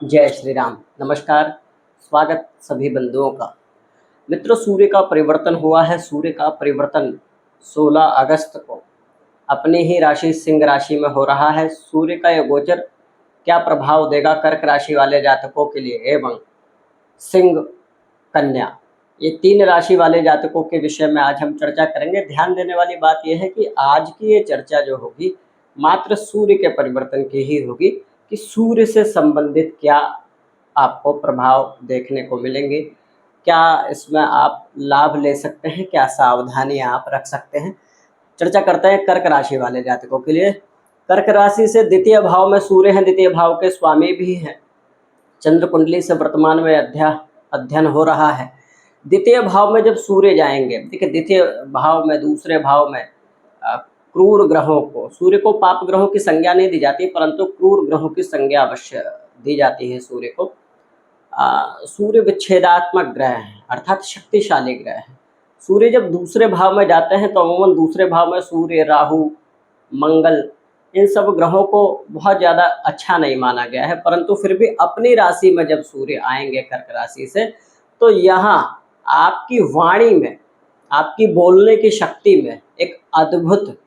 जय श्री राम। नमस्कार। स्वागत सभी बंधुओं का। मित्रों, सूर्य का परिवर्तन हुआ है। सूर्य का परिवर्तन 16 अगस्त को अपनी ही राशि सिंह राशि में हो रहा है। सूर्य का यह गोचर क्या प्रभाव देगा कर्क राशि वाले जातकों के लिए एवं सिंह, कन्या, ये 3 राशि वाले जातकों के विषय में आज हम चर्चा करेंगे। ध्यान देने वाली बात यह है कि आज की ये चर्चा जो होगी मात्र सूर्य के परिवर्तन की ही होगी कि सूर्य से संबंधित क्या आपको प्रभाव देखने को मिलेंगे, क्या इसमें आप लाभ ले सकते हैं, क्या सावधानी आप रख सकते हैं। चर्चा करते हैं कर्क राशि वाले जातकों के लिए। कर्क राशि से द्वितीय भाव में सूर्य हैं, द्वितीय भाव के स्वामी भी हैं। चंद्र कुंडली से वर्तमान में अध्ययन हो रहा है। द्वितीय भाव में जब सूर्य जाएंगे, देखिए द्वितीय भाव में, दूसरे भाव में क्रूर ग्रहों को, सूर्य को पाप ग्रहों की संज्ञा नहीं दी जाती परंतु क्रूर ग्रहों की संज्ञा अवश्य दी जाती है सूर्य को। सूर्य विच्छेदात्मक ग्रह है अर्थात शक्तिशाली ग्रह है। सूर्य जब दूसरे भाव में जाते हैं तो अमूमन दूसरे भाव में सूर्य, राहु, मंगल, इन सब ग्रहों को बहुत ज़्यादा अच्छा नहीं माना गया है, परंतु फिर भी अपनी राशि में जब सूर्य आएंगे कर्क राशि से तो यहाँ आपकी वाणी में, आपकी बोलने की शक्ति में एक अद्भुत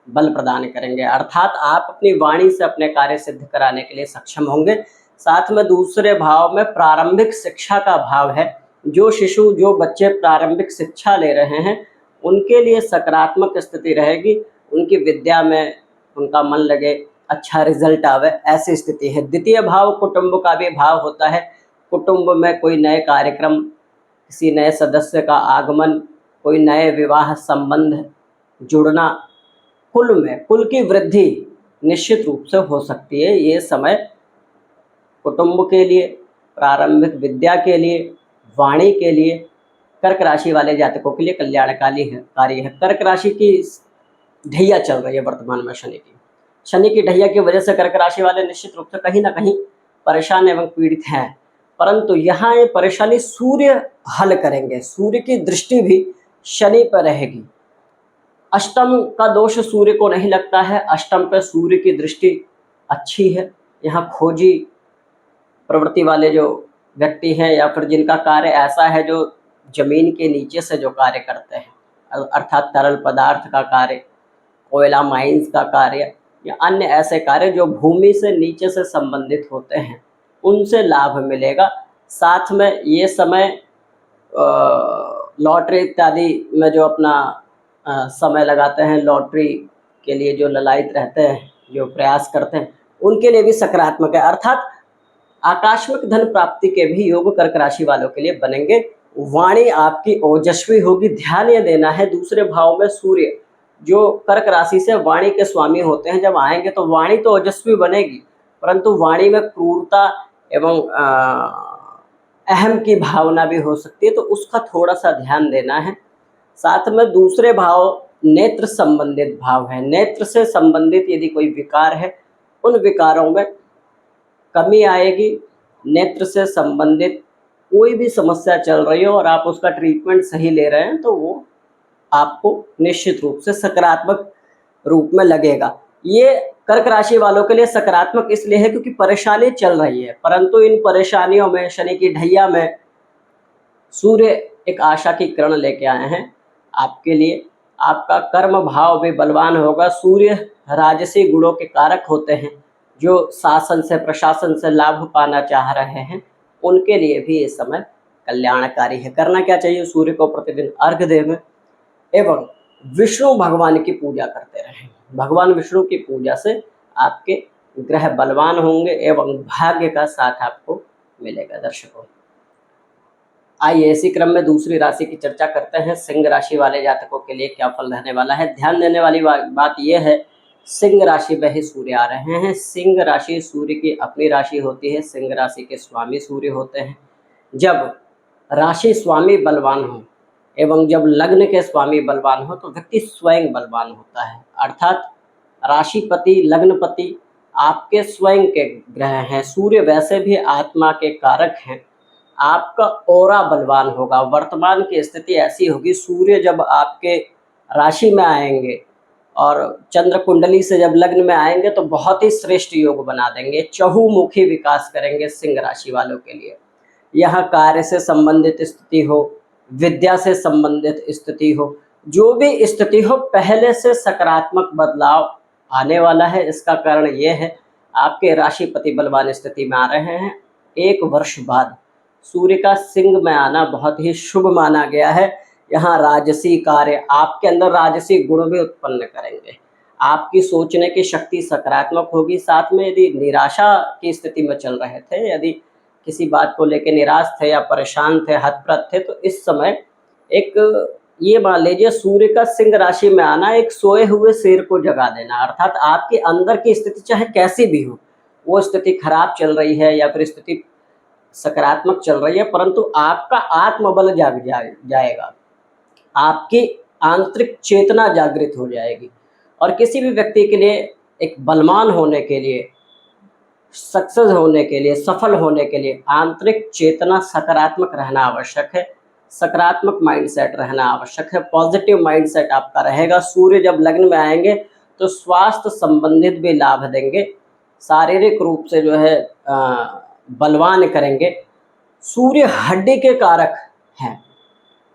बल प्रदान करेंगे। अर्थात आप अपनी वाणी से अपने कार्य सिद्ध कराने के लिए सक्षम होंगे। साथ में दूसरे भाव में प्रारंभिक शिक्षा का भाव है। जो शिशु, जो बच्चे प्रारंभिक शिक्षा ले रहे हैं उनके लिए सकारात्मक स्थिति रहेगी। उनकी विद्या में उनका मन लगे, अच्छा रिजल्ट आवे, ऐसी स्थिति है। द्वितीय भाव कुटुंब का भी भाव होता है। कुटुंब में कोई नए कार्यक्रम, किसी नए सदस्य का आगमन, कोई नए विवाह संबंध जुड़ना, कुल की वृद्धि निश्चित रूप से हो सकती है। ये समय कुटुंब के लिए, प्रारंभिक विद्या के लिए, वाणी के लिए, कर्क राशि वाले जातकों के लिए कल्याणकारी है। कर्क राशि की ढैया चल रही है वर्तमान में शनि की ढैया की वजह से कर्क राशि वाले निश्चित रूप से कहीं ना कहीं परेशान एवं पीड़ित हैं, परंतु यहाँ ये परेशानी सूर्य हल करेंगे। सूर्य की दृष्टि भी शनि पर रहेगी। अष्टम का दोष सूर्य को नहीं लगता है, अष्टम पे सूर्य की दृष्टि अच्छी है। यहाँ खोजी प्रवृत्ति वाले जो व्यक्ति हैं या फिर जिनका कार्य ऐसा है जो जमीन के नीचे से जो कार्य करते हैं अर्थात तरल पदार्थ का कार्य, कोयला माइंस का कार्य या अन्य ऐसे कार्य जो भूमि से नीचे से संबंधित होते हैं, उनसे लाभ मिलेगा। साथ में ये समय लॉटरी इत्यादि में जो अपना समय लगाते हैं, लॉटरी के लिए जो ललायित रहते हैं, जो प्रयास करते हैं, उनके लिए भी सकारात्मक है। अर्थात आकस्मिक धन प्राप्ति के भी योग कर्क राशि वालों के लिए बनेंगे। वाणी आपकी ओजस्वी होगी। ध्यान ये देना है, दूसरे भाव में सूर्य जो कर्क राशि से वाणी के स्वामी होते हैं, जब आएंगे तो वाणी तो ओजस्वी बनेगी परंतु वाणी में क्रूरता एवं अहम की भावना भी हो सकती है, तो उसका थोड़ा सा ध्यान देना है। साथ में दूसरे भाव नेत्र संबंधित भाव है। नेत्र से संबंधित यदि कोई विकार है, उन विकारों में कमी आएगी। नेत्र से संबंधित कोई भी समस्या चल रही हो और आप उसका ट्रीटमेंट सही ले रहे हैं तो वो आपको निश्चित रूप से सकारात्मक रूप में लगेगा। ये कर्क राशि वालों के लिए सकारात्मक इसलिए है क्योंकि परेशानी चल रही है, परंतु इन परेशानियों में, शनि की ढैया में, सूर्य एक आशा की किरण लेके आए हैं आपके लिए। आपका कर्म भाव भी बलवान होगा। सूर्य राजसी गुणों के कारक होते हैं। जो शासन से, प्रशासन से लाभ पाना चाह रहे हैं उनके लिए भी ये समय कल्याणकारी है। करना क्या चाहिए? सूर्य को प्रतिदिन अर्घ्य देवें एवं विष्णु भगवान की पूजा करते रहें। भगवान विष्णु की पूजा से आपके ग्रह बलवान होंगे एवं भाग्य का साथ आपको मिलेगा। दर्शकों, आइए इसी क्रम में दूसरी राशि की चर्चा करते हैं। सिंह राशि वाले जातकों के लिए क्या फल रहने वाला है। ध्यान देने वाली बात यह है, सिंह राशि में ही सूर्य आ रहे हैं। सिंह राशि सूर्य की अपनी राशि होती है। सिंह राशि के स्वामी सूर्य होते हैं। जब राशि स्वामी बलवान हो एवं जब लग्न के स्वामी बलवान हो तो व्यक्ति स्वयं बलवान होता है। अर्थात राशिपति, लग्नपति आपके स्वयं के ग्रह हैं। सूर्य वैसे भी आत्मा के कारक हैं। आपका ऑरा बलवान होगा। वर्तमान की स्थिति ऐसी होगी, सूर्य जब आपके राशि में आएंगे और चंद्र कुंडली से जब लग्न में आएंगे तो बहुत ही श्रेष्ठ योग बना देंगे, चहुमुखी विकास करेंगे सिंह राशि वालों के लिए। यहाँ कार्य से संबंधित स्थिति हो, विद्या से संबंधित स्थिति हो, जो भी स्थिति हो, पहले से सकारात्मक बदलाव आने वाला है। इसका कारण ये है, आपके राशिपति बलवान स्थिति में आ रहे हैं। 1 वर्ष बाद सूर्य का सिंह में आना बहुत ही शुभ माना गया है। यहाँ राजसी कार्य आपके अंदर राजसी गुण भी उत्पन्न करेंगे। आपकी सोचने की शक्ति सकारात्मक होगी। साथ में यदि निराशा की स्थिति में चल रहे थे, यदि किसी बात को लेकर निराश थे या परेशान थे, हतप्रत थे, तो इस समय एक ये मान लीजिए सूर्य का सिंह राशि में आना एक सोए हुए शेर को जगा देना। अर्थात आपके अंदर की स्थिति चाहे कैसी भी हो, वो स्थिति खराब चल रही है या फिर स्थिति सकारात्मक चल रही है, परंतु आपका आत्मबल जाग जाएगा, आपकी आंतरिक चेतना जागृत हो जाएगी। और किसी भी व्यक्ति के लिए एक बलवान होने के लिए, सक्सेस होने के लिए, सफल होने के लिए आंतरिक चेतना सकारात्मक रहना आवश्यक है, सकारात्मक माइंडसेट रहना आवश्यक है, पॉजिटिव माइंडसेट आपका रहेगा। सूर्य जब लग्न में आएंगे तो स्वास्थ्य संबंधित भी लाभ देंगे, शारीरिक रूप से जो है बलवान करेंगे। सूर्य हड्डी के कारक हैं,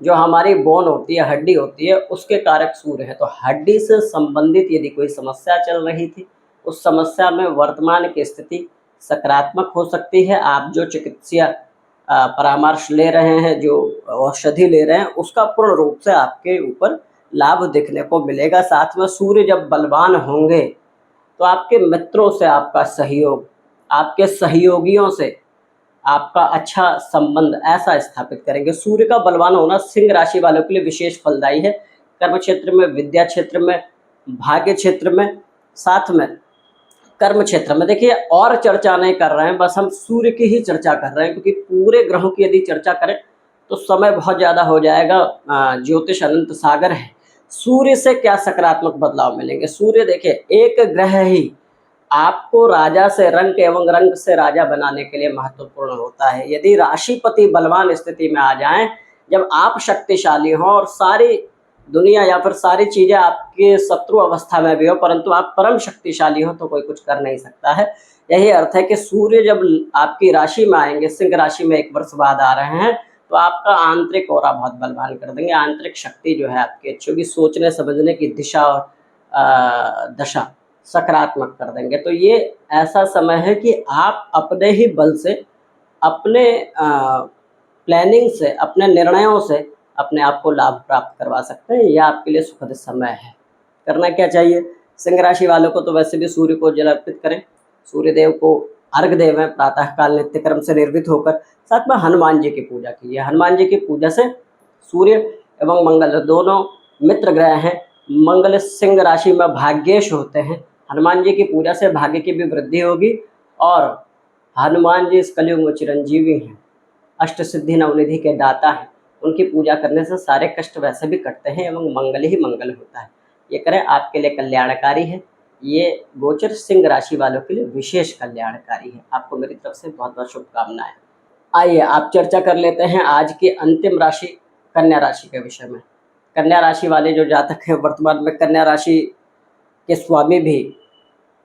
जो हमारी बोन होती है, हड्डी होती है, उसके कारक सूर्य है। तो हड्डी से संबंधित यदि कोई समस्या चल रही थी, उस समस्या में वर्तमान की स्थिति सकारात्मक हो सकती है। आप जो चिकित्सीय परामर्श ले रहे हैं, जो औषधि ले रहे हैं, उसका पूर्ण रूप से आपके ऊपर लाभ देखने को मिलेगा। साथ में सूर्य जब बलवान होंगे तो आपके मित्रों से आपका सहयोग, आपके सहयोगियों से आपका अच्छा संबंध ऐसा स्थापित करेंगे। सूर्य का बलवान होना सिंह राशि वालों के लिए विशेष फलदायी है। कर्म क्षेत्र में, विद्या क्षेत्र में, भाग्य क्षेत्र में, साथ में कर्म क्षेत्र में। देखिए, और चर्चा नहीं कर रहे हैं, बस हम सूर्य की ही चर्चा कर रहे हैं, क्योंकि पूरे ग्रहों की यदि चर्चा करें तो समय बहुत ज़्यादा हो जाएगा। ज्योतिष अनंत सागर है। सूर्य से क्या सकारात्मक बदलाव मिलेंगे? सूर्य देखिए, एक ग्रह ही आपको राजा से रंक एवं रंक से राजा बनाने के लिए महत्वपूर्ण होता है। यदि राशिपति बलवान स्थिति में आ जाएं, जब आप शक्तिशाली हों और सारी दुनिया या फिर सारी चीज़ें आपके शत्रु अवस्था में भी हो, परंतु आप परम शक्तिशाली हो, तो कोई कुछ कर नहीं सकता है। यही अर्थ है कि सूर्य जब आपकी राशि में आएंगे, सिंह राशि में 1 वर्ष बाद आ रहे हैं, तो आपका आंतरिक ऑरा बहुत बलवान कर देंगे। आंतरिक शक्ति जो है आपकी अच्छी होगी, सोचने समझने की दिशा और दशा सकारात्मक कर देंगे। तो ये ऐसा समय है कि आप अपने ही बल से, अपने प्लानिंग से, अपने निर्णयों से अपने आप को लाभ प्राप्त करवा सकते हैं। यह आपके लिए सुखद समय है। करना क्या चाहिए? सिंह राशि वालों को तो वैसे भी सूर्य को जल अर्पित करें, सूर्यदेव को अर्घ देवें, प्रातःकाल नित्य कर्म से निर्वित होकर। साथ में हनुमान जी की पूजा कीजिए। हनुमान जी की पूजा से सूर्य एवं मंगल दोनों मित्र ग्रह हैं। मंगल सिंह राशि में भाग्येश होते हैं। हनुमान जी की पूजा से भाग्य की भी वृद्धि होगी, और हनुमान जी इस कलयुग में चिरंजीवी हैं, अष्ट सिद्धि नवनिधि के दाता हैं। उनकी पूजा करने से सारे कष्ट वैसे भी कटते हैं एवं मंगल ही मंगल होता है। ये करें, आपके लिए कल्याणकारी है। ये गोचर सिंह राशि वालों के लिए विशेष कल्याणकारी है। आपको मेरी तरफ से बहुत बहुत शुभकामनाएं। आइए आप चर्चा कर लेते हैं आज की अंतिम राशि कन्या राशि के विषय में। कन्या राशि वाले जो जातक हैं, वर्तमान में कन्या राशि के स्वामी भी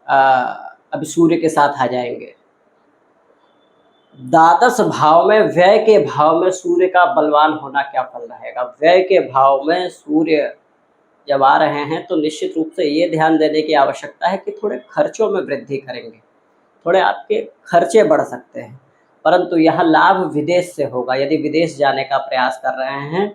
अभी सूर्य के साथ आ जाएंगे। द्वादश भाव में, व्यय के भाव में सूर्य का बलवान होना क्या फल रहेगा? व्यय के भाव में सूर्य जब आ रहे हैं तो निश्चित रूप से ये ध्यान देने की आवश्यकता है कि थोड़े खर्चों में वृद्धि करेंगे, थोड़े आपके खर्चे बढ़ सकते हैं, परंतु यह लाभ विदेश से होगा। यदि विदेश जाने का प्रयास कर रहे हैं,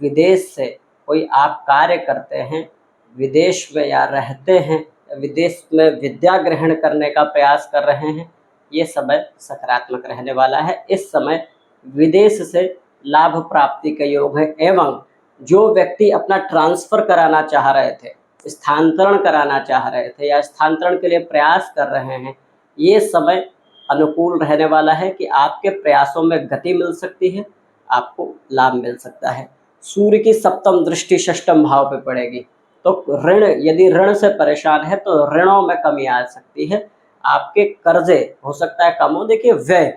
विदेश से कोई आप कार्य करते हैं, विदेश में या रहते हैं, विदेश में विद्या ग्रहण करने का प्रयास कर रहे हैं, ये समय सकारात्मक रहने वाला है। इस समय विदेश से लाभ प्राप्ति के योग है। एवं जो व्यक्ति अपना ट्रांसफ़र कराना चाह रहे थे, स्थानांतरण कराना चाह रहे थे या स्थानांतरण के लिए प्रयास कर रहे हैं, ये समय अनुकूल रहने वाला है कि आपके प्रयासों में गति मिल सकती है, आपको लाभ मिल सकता है। सूर्य की सप्तम दृष्टि षष्ठम भाव पे पड़ेगी, तो ऋण, यदि ऋण से परेशान है तो ऋणों में कमी आ सकती है। आपके कर्जे हो सकता है कम हो। देखिए, व्यय,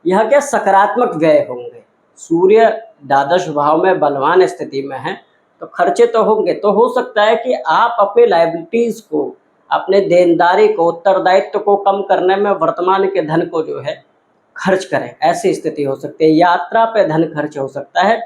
यह क्या सकारात्मक व्यय होंगे। सूर्य द्वादश भाव में बलवान स्थिति में है, तो खर्चे तो होंगे। तो हो सकता है कि आप अपने लायबिलिटीज़ को, अपने देनदारी को, उत्तरदायित्व को कम करने में वर्तमान के धन को जो है खर्च करें, ऐसी स्थिति हो सकती है। यात्रा पे धन खर्च हो सकता है।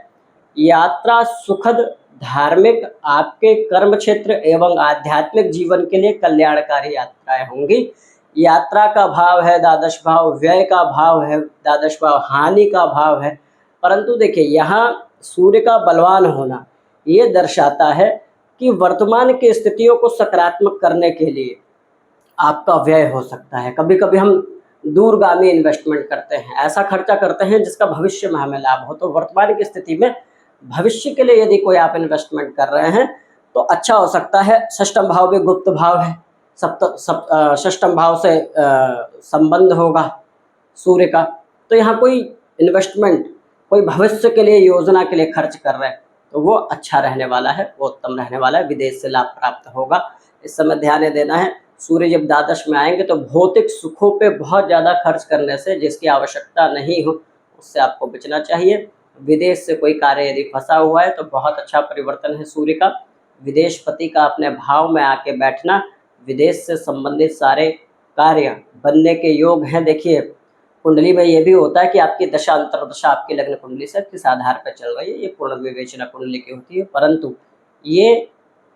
यात्रा सुखद, धार्मिक, आपके कर्म क्षेत्र एवं आध्यात्मिक जीवन के लिए कल्याणकारी यात्राएं होंगी। यात्रा का भाव है द्वादश भाव, व्यय का भाव है द्वादश भाव, हानि का भाव है। परंतु देखिए, यहाँ सूर्य का बलवान होना ये दर्शाता है कि वर्तमान की स्थितियों को सकारात्मक करने के लिए आपका व्यय हो सकता है। कभी कभी हम दूरगामी इन्वेस्टमेंट करते हैं, ऐसा खर्चा करते हैं जिसका भविष्य में हमें लाभ हो। तो वर्तमान की स्थिति में भविष्य के लिए यदि कोई आप इन्वेस्टमेंट कर रहे हैं तो अच्छा हो सकता है। षष्ठम भाव भी गुप्त भाव है, षष्ठम भाव से संबंध होगा सूर्य का। तो यहाँ कोई इन्वेस्टमेंट, कोई भविष्य के लिए, योजना के लिए खर्च कर रहे हैं तो वो अच्छा रहने वाला है, वो उत्तम रहने वाला है, विदेश से लाभ प्राप्त होगा। इस समय ध्यान देना है। सूर्य जब द्वादश में आएंगे तो भौतिक सुखों पे बहुत ज़्यादा खर्च करने से, जिसकी आवश्यकता नहीं हो, उससे आपको बचना चाहिए। विदेश से कोई कार्य यदि फंसा हुआ है तो बहुत अच्छा परिवर्तन है सूर्य का। विदेशपति का अपने भाव में आके बैठना, विदेश से संबंधित सारे कार्य बनने के योग हैं। देखिए, कुंडली में ये भी होता है कि आपकी दशा अंतर्दशा आपकी लग्न कुंडली से किस आधार पर चल रही है, ये पूर्ण विवेचना कुंडली की होती है। परंतु ये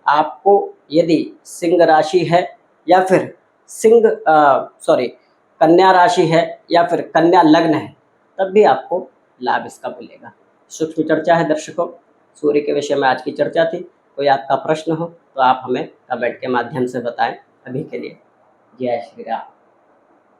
आपको यदि सिंह राशि है या फिर कन्या राशि है या फिर कन्या लग्न है, तब भी आपको लाभ इसका मिलेगा। सूक्ष्म चर्चा है दर्शकों, सूर्य के विषय में आज की चर्चा थी। कोई आपका प्रश्न हो तो आप हमें कमेंट के माध्यम से बताएं। अभी के लिए जय श्री राम।